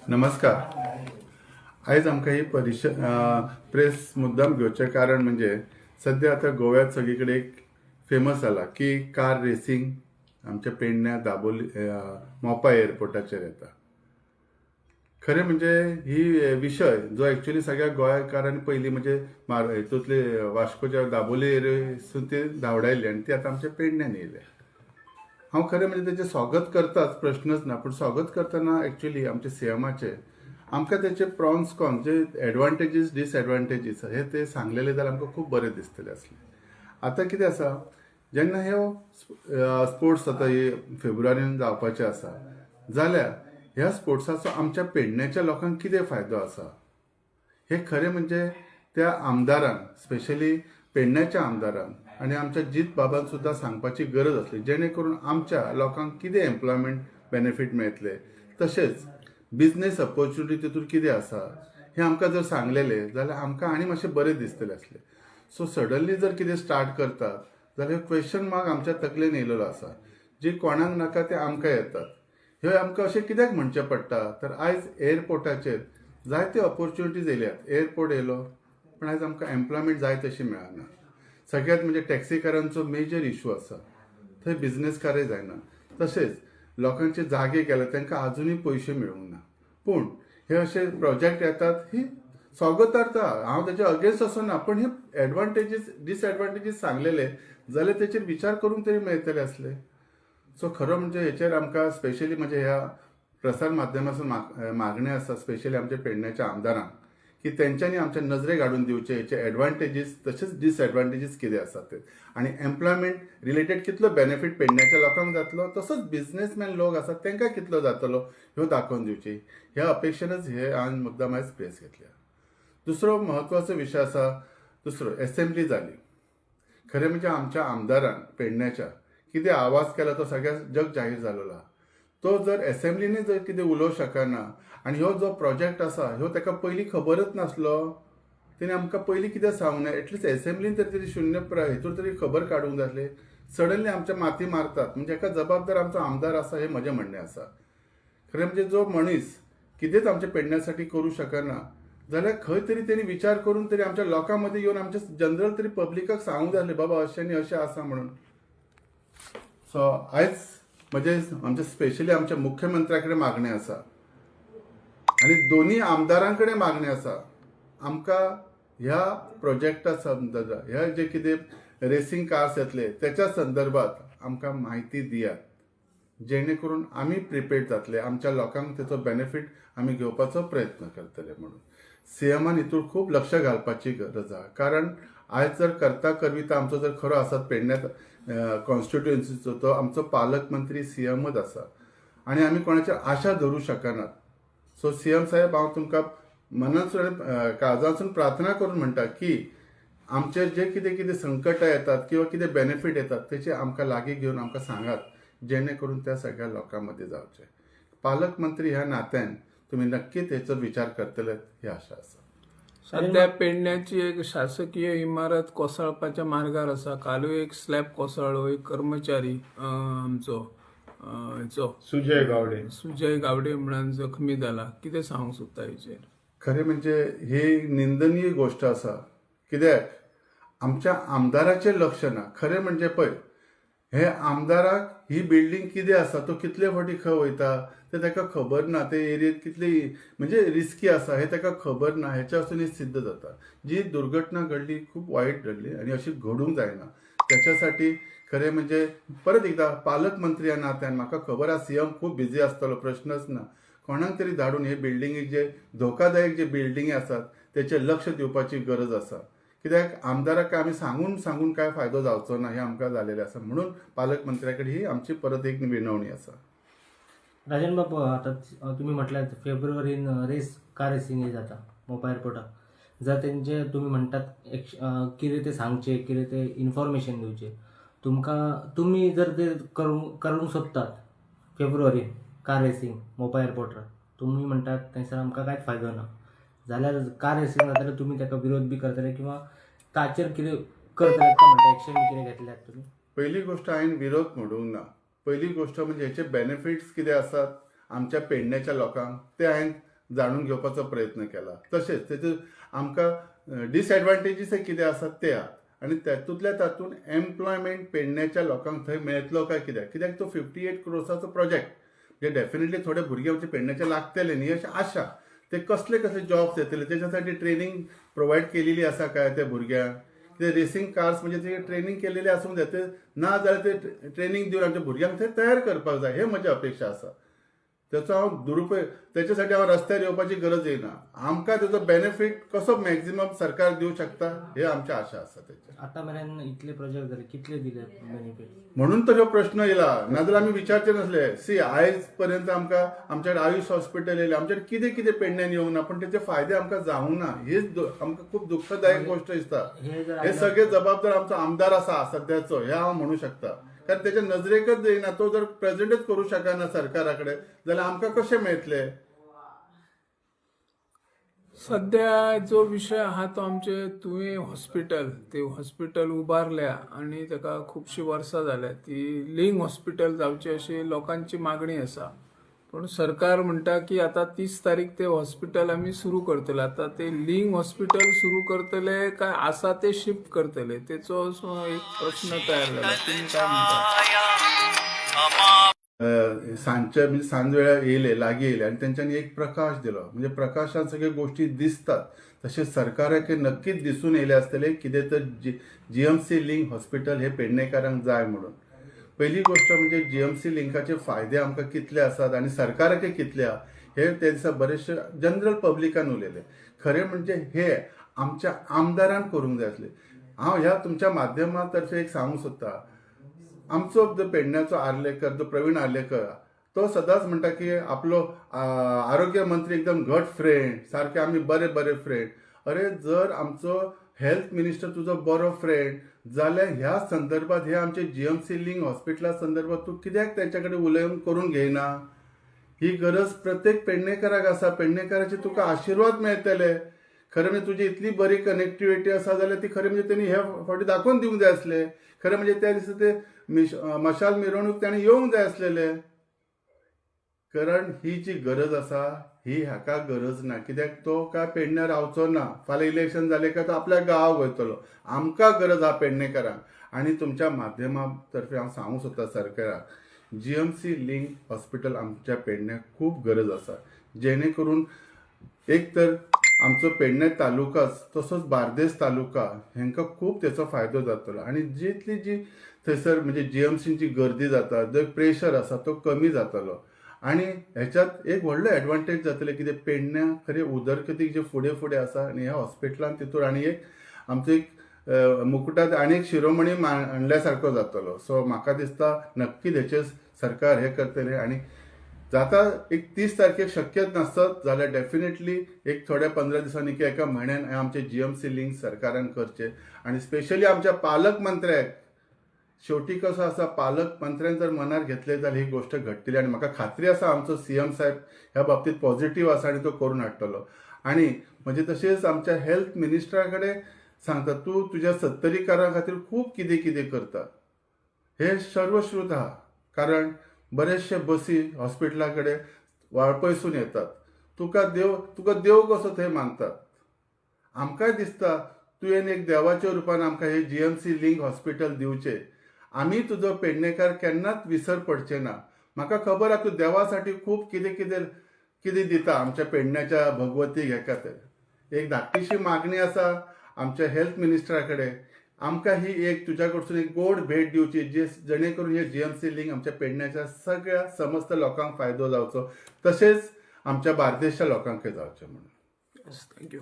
नमस्कार. आयज आमकां ही परिशद प्रेस मुद्दाम घेवचें कारण म्हणजे सध्या आता गोव्यात सगळीकडे एक फेमस जाला की कार रेसिंग आमच्या पेडण्या दाबोली मोपा एअरपोर्टाचेर येता. खरें म्हणजे ही विशय जो एक्च्युअली सगळ्या गोंयकारांनी पयलीं म्हणजे हितूंतले वास्कोच्या दाबोली एरियेसून ते धांवडायले आनी ती आतां आमच्या पेडण्यान येयले. हांव खरें म्हणजे तेचें स्वागत करताच, प्रश्नच ना. पूण स्वागत करतना एक्च्युअली आमच्या सीएमाचे आमकां तेचे प्रॉन्स कॉन जे एडवांटेजीस डिसएडवांटेजीस हे ते सांगलेले जाल्यार आमकां खूब बरें दिसतलें आसलें. आतां कितें आसा, जेन्ना ह्यो स्पोर्ट्स आतां हे फेब्रुवारीन जावपाचे आसा जाल्यार ह्या स्पोर्ट्साचो आमच्या पेडण्याच्या लोकांक कितें फायदो आसा हे खरें म्हणजे त्या आमदारांक, स्पेशली पेडण्याच्या आमदारांक आनी आमच्या जीत बाबांक सुद्दां सांगपाची गरज आसली, जेणे करून आमच्या लोकांक कितें एम्प्लॉयमेंट बेनिफीट मेळटले, तशेंच बिजनेस ऑपॉर्च्युनिटी तितून कितें आसा हें आमकां जर सांगलेलें जाल्यार आमकां आनी मातशें बरें दिसतलें आसलें. सो सडनली जर कितें स्टार्ट करतात जाल्यार क्वेश्चन मार्क आमच्या तकलेन येयलेलो आसा. जी कोणाक नाका ते आमकां येतात. ह्यो आमकां अशें कित्याक म्हणचें पडटा तर आयज एअरपोर्टाचेर जायते ऑपॉर्च्युनिटीज येयल्यात. एअरपोर्ट येयलो पण आयज आमकां एम्प्लॉयमेंट जाय तशी मेळना. सगळ्यात म्हणजे टॅक्सीकारांचो मेजर इशू आसा, थंय बिझनेसकारूय जायना. तशेंच लोकांचे जागे गेले तांकां आजुनूय पयशे मेळूंक ना. पूण हे अशे प्रोजेक्ट येतात ही स्वागतार्थ. हांव तेच्या अगेन्स्ट असो ना, पण हे एडवांटेजीस डिसएडवांटेजीस सांगलेले जाल्यार तेचेर विचार करूंक तरी मेळटले आसले. सो खरो म्हणजे हेचेर आमकां स्पेशली म्हणजे ह्या प्रसार माध्यमांतसून मागणें आसा, स्पेशली आमच्या पेडण्याच्या आमदारांक, की तेंच्यांनी आमच्या नजरेक हाडून दिवचे हेचे एडवांटेजीस तशेंच डिसएडवांटेजीस कितें आसात ते, आनी एम्प्लॉयमेंट रिलेटेड कितलो बेनिफीट पेडण्याच्या लोकांक जातलो, तसोच बिझनेसमॅन लोक आसात तांकां कितलो जातलो ह्यो दाखोवन दिवची. ह्या अपेक्षेनच हे हांवें मुद्दाम आयज प्रेस घेतल्या. दुसरो म्हत्वाचो विशय आसा, दुसरो एसेंब्ली जाली. खरें म्हणजे आमच्या आमदारान पेडण्याच्या कितें आवाज केला तो सगळ्या जग जाहीर जाल्लो. तो जर एसेंब्लीनी जर कितें उलोवंक शकना आनी ह्यो जो प्रोजेक्ट आसा ह्यो ताका पयलीं खबरच नासलो, तेणी आमकां पयलीं कितें सांगूंक ना. एटलिस्ट एसेंब्लीन तरी शून्य हितूर तरी खबर काडूंक जाय आसली. सडनली आमच्या माथी मारतात म्हणजे हाका जबाबदार आमचो आमदार आसा हे म्हजें म्हणणें आसा. खरें म्हणजे जो मनीस कितेंच आमच्या पेडण्यासाठी करूं शकना जाल्यार खंय तरी तेणी विचार करून तरी आमच्या लोकां मदीं येवन आमच्या जनरल तरी पब्लिकाक सांगूंक जाय आसलें, बाबा अशें न्ही अशें आसा म्हणून. सो आयज म्हणजे आमच्या स्पेशली आमच्या मुख्यमंत्र्या कडेन मागणें आसा आनी दोनी आमदारां कडेन मागणें आसा. आमकां ह्या प्रोजेक्टा संदर्भात ह्या जे कितें रेसिंग कार्स येतले त्याच्या संदर्भात आमकां म्हायती दियात, जेणे करून आमी प्रिपेर्ड जातले, आमच्या लोकांक तेचो बेनिफीट आमी घेवपाचो प्रयत्न करतले. म्हणून सीएमान हितूर खूब लक्ष घालपाची गरज आसा. कारण आयज जर करता करविता आमचो जर खरो आसत पेडण्या कॉन्स्टिट्युएन्सीचो तो आमचो पालकमंत्री सीएमच आसा आनी आमी कोणाचेर आशा धरूं शकनात. सो सीएम साहेब, हांव तुमकां मनासून काळजासून प्रार्थना करून म्हणटा की आमचे जे कितें कितें संकटां येतात किंवा कितें बेनिफीट येतात तेचे आमकां लागीं घेवन आमकां सांगात, जेणे करून त्या सगळ्या लोकां मदीं जावचें. पालकमंत्री ह्या नात्यान तुमी नक्कीच हेचो विचार करतले ही आशा आसा. सध्या पेडण्याची एक शासकीय इमारत कोसळपाच्या मार्गार आसा. कालूय एक स्लॅब कोसळ्ळो. एक कर्मचारी आमचो सुजय गावडे म्हणून जखमी जाला. कितें सांगूंक सोदता हेचेर? खरें म्हणजे ही निंदनीय गोष्ट आसा. कित्याक आमच्या आमदाराचेर लक्ष ना. खरें म्हणजे पळय, हे आमदाराक ही बिल्डींग कितें आसा, तो कितले फावटी खंय वयता ते ताका खबर ना. ते एरियेत कितली म्हणजे रिस्की आसा हे ताका खबर ना. हेच्या वसून ही सिद्ध जाता. जी दुर्घटना घडली खूब वायट घडली आनी अशी घडूंक जायना. त्याच्यासाठी खरें म्हणजे परत एकदा पालकमंत्री ह्या नात्यान म्हाका खबर आसा सीएम खूब बिजी आसतलो, प्रश्नच ना. कोणाक तरी धाडून हे बिल्डिंगेक जे धोकादायक जे बिल्डिंगी आसात तेचेर लक्ष दिवपाची गरज आसा. कित्याक आमदाराक आमी सांगून काय फायदो जावचो ना हे आमकां जालेलें आसा. म्हणून पालकमंत्र्या कडेन ही आमची परत एक विनवणी आसा. राजन बाबू, आता तुम्ही म्हटल्यात फेब्रुवारीन कार रेसिंग जाता मोपा एअरपोर्टार. जर तेंचे तुम्ही म्हणटात कितें ते सांगचे, कितें ते इन्फॉर्मेशन दिवचे, तुम्ही जर ते करूंक सोदतात फेब्रुवारीन कार रेसिंग मोपा एअरपोर्टार, तुम्ही म्हणटात थंयसर आमकां कांयच फायदो ना, जाल्यार कार रेसिंग जातले तुम्ही ताका विरोध बी करतले किंवा ताचेर कितें करतले का म्हणटा एक्शन कितें घेतल्यात तुम्ही? पहिली गोष्ट हांवें विरोध म्हणूंक ना. पहिली गोष्ट म्हणजे हेचे बेनिफिट्स कितें आसात आमच्या पेडण्याच्या लोकांक ते हांवें जाणून घेवपाचो प्रयत्न केला. तशेंच तेचे आमकां डिसएडवांटेजीस कितें आसात ते आहात आनी तातूंत एम्प्लॉयमेंट पेडण्याच्या लोकांक थंय मेळटलो काय कित्याक तो 58 crores प्रोजेक्ट जे डेफिनेटली थोडे भुरगे आमचे पेडण्याचे लागतले न्ही अशी आशा. ते कसले जॉब्स येतले त्याच्यासाठी ट्रेनिंग प्रोवायड केलेली आसा काय त्या भुरग्यांक. ते रेसिंग कार्स म्हणजे ते ट्रेनिंग केलेले आसूंक जाय. ते ना जाल्यार ते ट्रेनिंग दिवन आमच्या भुरग्यांक थंय तयार करपाक जाय हे म्हजी अपेक्षा आसा. त्याचो हांव दुरुपयोग त्याच्यासाठी हांव रस्त्यार येवपाची गरज येयना. आमकां तेजो बेनिफीट कसो मॅक्झिमम सरकार दिवंक शकता हे आमची आशा आसा. त्याची आता मेरेन इतले प्रोजेक्ट जाले, कितले दिले बेनिफीट? म्हणून तो ह्यो प्रश्न येयला. नाजाल्यार आमी विचारचे नसले. आयज पर्यंत आमकां आमच्या आयुष हॉस्पिटल येयलें, आमचे कितें कितें पेडण्यान येवंक ना, पण तेचे फायदे आमकां जावंक ना. हीच आमकां खूब दुःखदायक गोष्ट दिसता. हे सगळे जबाबदार आमचो आमदार आसा सध्याचो हे हांव म्हणू शकता. कारण त्याच्या नजरेकच येयना. तो जर प्रेझेंटच करूं शकना सरकारा कडेन जाल्यार आमकां कशें मेळटले. सध्या जो विषय आहा तो आमचे तुवें हॉस्पिटल ते हॉस्पिटल उबारल्या आणि ताका खुबशीं वर्सां जाल्या. ती लिंक हॉस्पिटल जावची अशी लोकांची मागणी आसा. पण सरकार म्हणटा की आता 30 तारीख ते हॉस्पिटल आमी सुरू करतले. आता ते लिंक हॉस्पिटल सुरू करतले काय आसा ते शिफ्ट करतले तेचो असो एक प्रश्न तयार जाला. तुम्ही काय म्हणता? सांजच्या म्हणजे सांज वेळार येयले लागीं येयले आनी तेंच्यांनी एक प्रकाश दिलो. म्हणजे प्रकाशान सगळे गोष्टी दिसतात. तशेंच सरकाराक नक्कीच दिसून येयले आसतले कितें तर जीएमसी लिंक हॉस्पिटल हे पेडणेकारांक जाय म्हणून. पहिली गोष्ट म्हणजे जीएमसी लिंकाचे फायदे आमकां कितले आसात आनी सरकाराक कितले आहा हे ते दिसा बरेचशे जनरल पब्लिकान उलयले. खरें म्हणजे हे आमच्या आमदारान करूंक जाय आसले. हांव ह्या तुमच्या माध्यमा तर्फे एक सांगूंक सोदतां. आमचो जो पेडण्याचो आर्लेकर जो प्रवीण आर्लेकर तो सदांच म्हणटा की आपलो आरोग्य मंत्री एकदम घट फ्रेंड सारके आमी बरे बरे फ्रेंड. अरे जर आमचो हेल्थ मिनिस्टर तुजो बरो फ्रेंड जाल्यार ह्या संदर्भात हे आमचे जीएमसी लिंक हॉस्पिटला संदर्भात तूं कित्याक तेंच्या कडेन उलोवन करून घेयना. ही गरज प्रत्येक पेडणेकाराक आसा. पेडणेकाराचे तुका आशिर्वाद मेळटले. खरें म्हणजे तुजी इतली बरी कनेक्टिविटी आसा जाल्यार ती खरें म्हणजे तेणी हे फावटी दाखोवन दिवंक जाय आसले. खरें म्हणजे त्या दिसा ते मशाल मिरवणूक ताणें येवंक जाय आसलेले. कारण ही जी गरज आसा ही हाका गरज ना. कित्याक तो काय पेडण्यार रावचो ना. फाल्यां इलेक्शन जालें काय तो आपल्या गांवाक वयतलो. आमकां गरज आहा पेडणेकारांक. आनी तुमच्या माध्यमा तर्फे हांव सांगूंक सोदता सरकाराक जीएमसी लिंक हॉस्पिटल आमच्या पेडण्याक खूब गरज आसा. जेणे करून एक तर आमचो पेडणे तालुकाच तसोच बार्देस तालुका हांकां खूब तेचो फायदो जातलो. आनी जितली जी थंयसर म्हणजे जीएमसीची गर्दी जाता जो प्रेशर आसा तो कमी जातलो. आनी हेच्यात एक व्हडलो एडवांटेज जातले कितें पेडण्या खरें उदरगतीक जे फुडें फुडें आसा आनी ह्या हॉस्पिटलान तितूर आनी एक आमचो एक मुकुटात आनी एक शिरोमणी मांडल्या सारको जातलो. सो म्हाका दिसता नक्कीच हेचेर सरकार हे करतले. आनी जाता एक 30 तारखेक शक्य नासत जाल्यार डेफिनेटली एक थोड्या 15 दिसांनी की एका म्हयन्यान आमचे जीएमसी लिंक सरकारान करचे. आनी स्पेशली आमच्या पालक मंत्र्याक शेवटी कसो आसा पालक मंत्र्यान जर मनार घेतले जाल्यार ही गोष्ट घडटली. आनी म्हाका खात्री आसा आमचो सीएम साहेब ह्या बाबतींत पॉझिटिव्ह आसा आनी तो करून हाडटलो. आनी म्हणजे तशेंच आमच्या हेल्थ मिनिस्टरा कडेन सांगता तूं तुज्या 70कारां खातीर खूब कितें कितें करता हे सर्वश्रुत आहा. कारण बरेचशे बसी हॉस्पिटला कडेन वाळपयसून येतात. तुका देव कसो थंय मानतात. आमकांय दिसता तुवें एक देवाच्या रुपान आमकां हे जीएमसी लिंक हॉस्पिटल दिवचें. आमी तुजो पेडणेकार केन्नाच विसर पडचे ना. म्हाका खबर आहा तूं देवासाठी खूब कितें कितें कितें दिता आमच्या पेडण्याच्या भगवतीक हेका तर. एक धाकटीशी मागणी आसा आमच्या हेल्थ मिनिस्टरा कडेन. आमकां ही एक तुज्या कडसून एक गोड भेट दिवची जेणे करून हे जीएमसी लिंक आमच्या पेडण्याच्या सगळ्या समस्त लोकांक फायदो जावचो. तशेंच आमच्या बार्देसच्या लोकांकय जावचें म्हणून. थँक्यू.